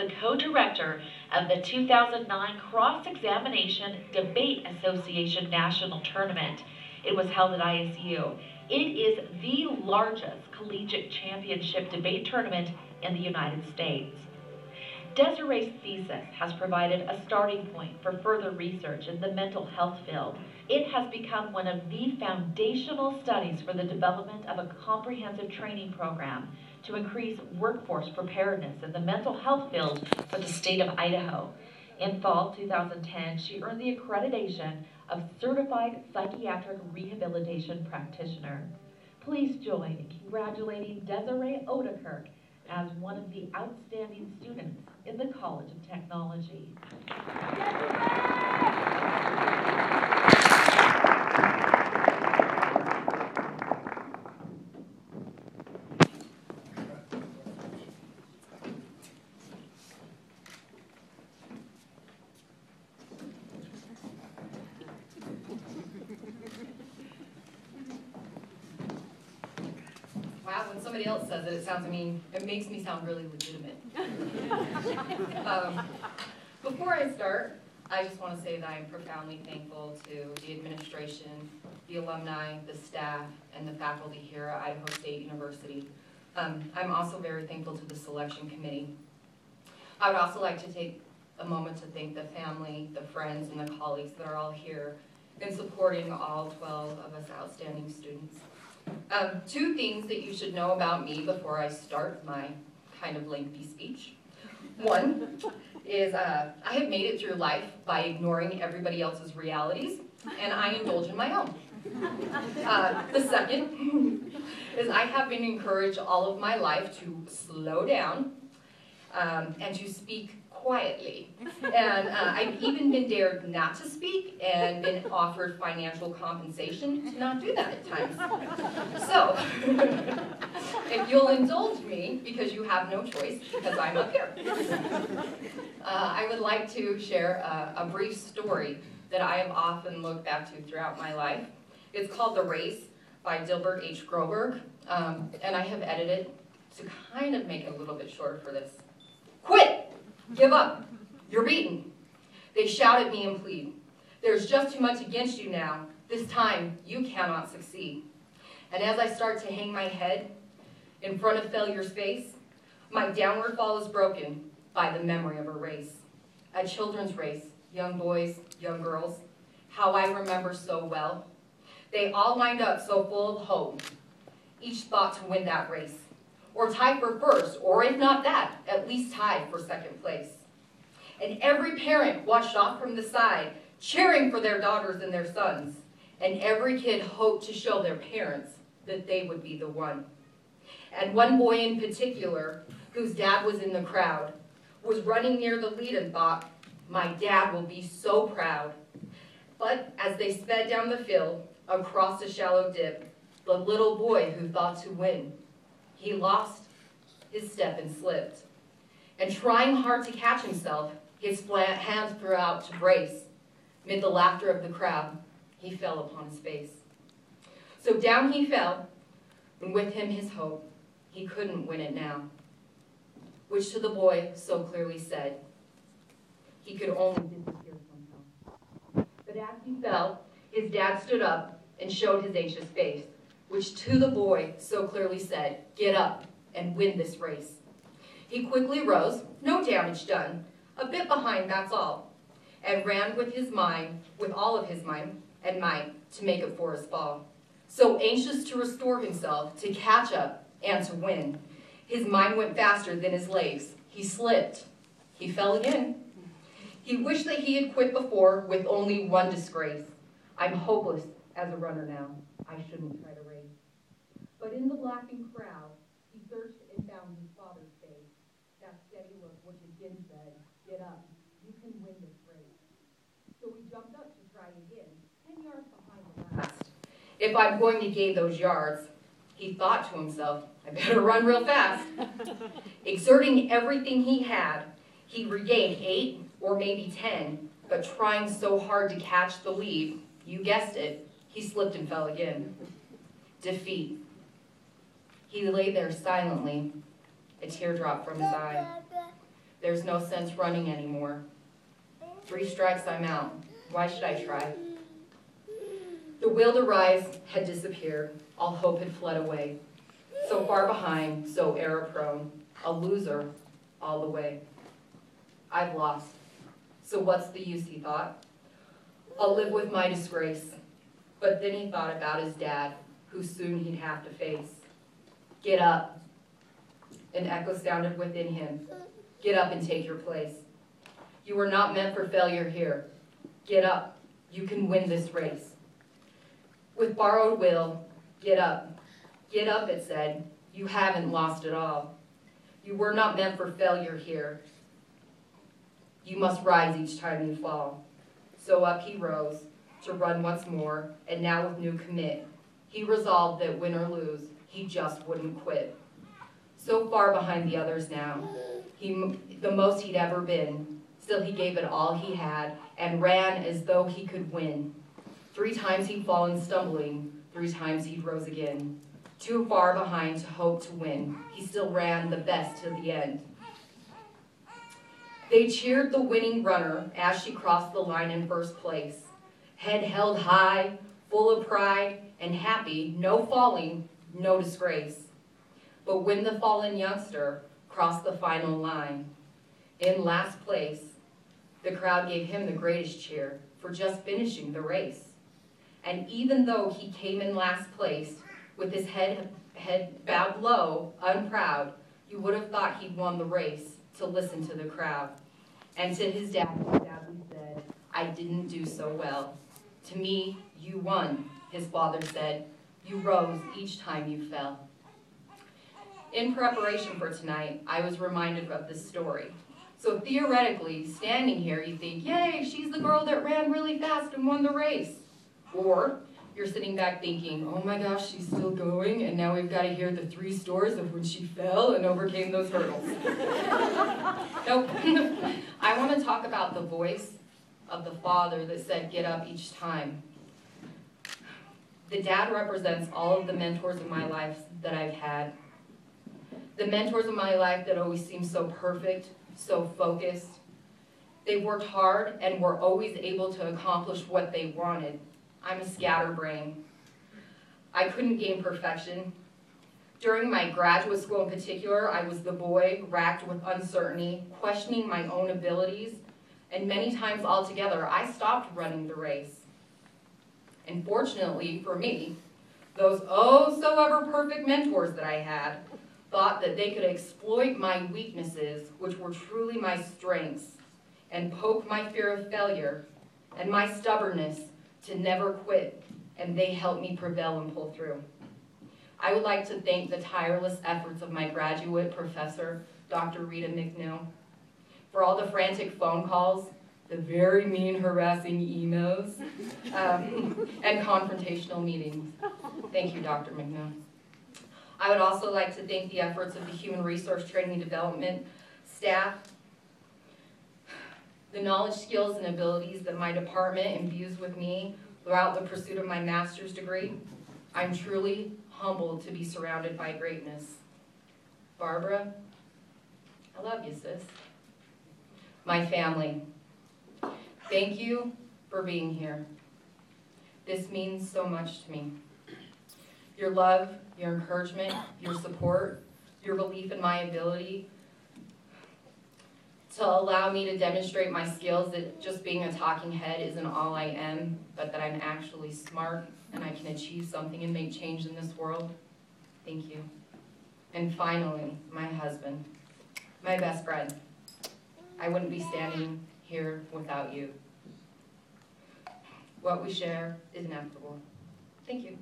the co-director of the 2009 Cross-Examination Debate Association National Tournament. It was held at ISU. It is the largest collegiate championship debate tournament in the United States. Desaray's thesis has provided a starting point for further research in the mental health field. It has become one of the foundational studies for the development of a comprehensive training program to increase workforce preparedness in the mental health field for the state of Idaho. In fall 2010, she earned the accreditation of Certified Psychiatric Rehabilitation Practitioner. Please join in congratulating Desaray Odekirk as one of the outstanding students in the College of Technology. Wow, when somebody else says it, it makes me sound really legitimate. Before I start, I just want to say that I'm profoundly thankful to the administration, the alumni, the staff, and the faculty here at Idaho State University. I'm also very thankful to the selection committee. I would also like to take a moment to thank the family, the friends, and the colleagues that are all here in supporting all 12 of us outstanding students. Two things that you should know about me before I start my kind of lengthy speech. One is I have made it through life by ignoring everybody else's realities, and I indulge in my own. The second is I have been encouraged all of my life to slow down and to speak quietly. And I've even been dared not to speak and been offered financial compensation to not do that at times. So, if you'll indulge me, because you have no choice, because I'm up here, I would like to share a brief story that I have often looked back to throughout my life. It's called The Race by Dilbert H. Groberg, and I have edited to kind of make it a little bit shorter for this. Quit! Give up. You're beaten. They shout at me and plead. There's just too much against you now. This time, you cannot succeed. And as I start to hang my head in front of failure's face, my downward fall is broken by the memory of a race. A children's race, young boys, young girls, how I remember so well. They all lined up so full of hope, each thought to win that race, or tie for first, or if not that, at least tie for second place. And every parent watched off from the side, cheering for their daughters and their sons. And every kid hoped to show their parents that they would be the one. And one boy in particular, whose dad was in the crowd, was running near the lead and thought, my dad will be so proud. But as they sped down the field, across a shallow dip, the little boy who thought to win, he lost his step and slipped. And trying hard to catch himself, his hands threw out to brace. Mid the laughter of the crowd, he fell upon his face. So down he fell, and with him his hope. He couldn't win it now. Which to the boy so clearly said, he could only disappear somehow. But as he fell, his dad stood up and showed his anxious face, which to the boy so clearly said, get up and win this race. He quickly rose, no damage done, a bit behind, that's all, and ran with all of his mind and might to make it for his fall. So anxious to restore himself, to catch up and to win, his mind went faster than his legs. He slipped. He fell again. He wished that he had quit before with only one disgrace. I'm hopeless as a runner now. I shouldn't try to race. But in the laughing crowd, he searched and found his father's face. That steady look which again said, get up, you can win this race. So he jumped up to try again, 10 yards behind the last. If I'm going to gain those yards, he thought to himself, I better run real fast. Exerting everything he had, he regained 8 or maybe 10, but trying so hard to catch the lead, you guessed it, he slipped and fell again. Defeat. He lay there silently, a teardrop from his eye. There's no sense running anymore. 3 strikes, I'm out. Why should I try? The will to rise had disappeared. All hope had fled away. So far behind, so error-prone, a loser all the way. I've lost. So what's the use, he thought. I'll live with my disgrace. But then he thought about his dad, who soon he'd have to face. Get up. An echo sounded within him. Get up and take your place. You were not meant for failure here. Get up. You can win this race. With borrowed will, get up. Get up, it said. You haven't lost it all. You were not meant for failure here. You must rise each time you fall. So up he rose to run once more, and now with new commit. He resolved that win or lose, he just wouldn't quit. So far behind the others now, the most he'd ever been. Still he gave it all he had and ran as though he could win. 3 times he'd fallen stumbling, 3 times he'd rose again. Too far behind to hope to win, he still ran the best to the end. They cheered the winning runner as she crossed the line in first place. Head held high, full of pride, and happy, no falling, no disgrace. But when the fallen youngster crossed the final line, in last place, the crowd gave him the greatest cheer for just finishing the race. And even though he came in last place, with his head bowed low, unproud, you would have thought he'd won the race to listen to the crowd. And to his dad, he sadly said, I didn't do so well. To me, you won, his father said. You rose each time you fell. In preparation for tonight, I was reminded of this story. So theoretically, standing here, you think, yay, she's the girl that ran really fast and won the race. Or you're sitting back thinking, oh my gosh, she's still going, and now we've got to hear the 3 stories of when she fell and overcame those hurdles. Nope. I want to talk about the voice of the father that said, get up each time. The dad represents all of the mentors in my life that I've had. The mentors in my life that always seem so perfect, so focused. They worked hard and were always able to accomplish what they wanted. I'm a scatterbrain. I couldn't gain perfection. During my graduate school in particular, I was the boy racked with uncertainty, questioning my own abilities, and many times altogether, I stopped running the race. And fortunately for me, those oh-so-ever-perfect mentors that I had thought that they could exploit my weaknesses, which were truly my strengths, and poke my fear of failure and my stubbornness to never quit, and they helped me prevail and pull through. I would like to thank the tireless efforts of my graduate professor, Dr. Rita McNeil, for all the frantic phone calls, the very mean, harassing emails, and confrontational meetings. Thank you, Dr. McNeil. I would also like to thank the efforts of the Human Resource Training and Development staff, the knowledge, skills, and abilities that my department imbues with me throughout the pursuit of my master's degree. I'm truly humbled to be surrounded by greatness. Barbara, I love you, sis. My family, thank you for being here. This means so much to me. Your love, your encouragement, your support, your belief in my ability to allow me to demonstrate my skills, that just being a talking head isn't all I am, but that I'm actually smart and I can achieve something and make change in this world. Thank you. And finally, my husband, my best friend. I wouldn't be standing here without you. What we share is inevitable. Thank you.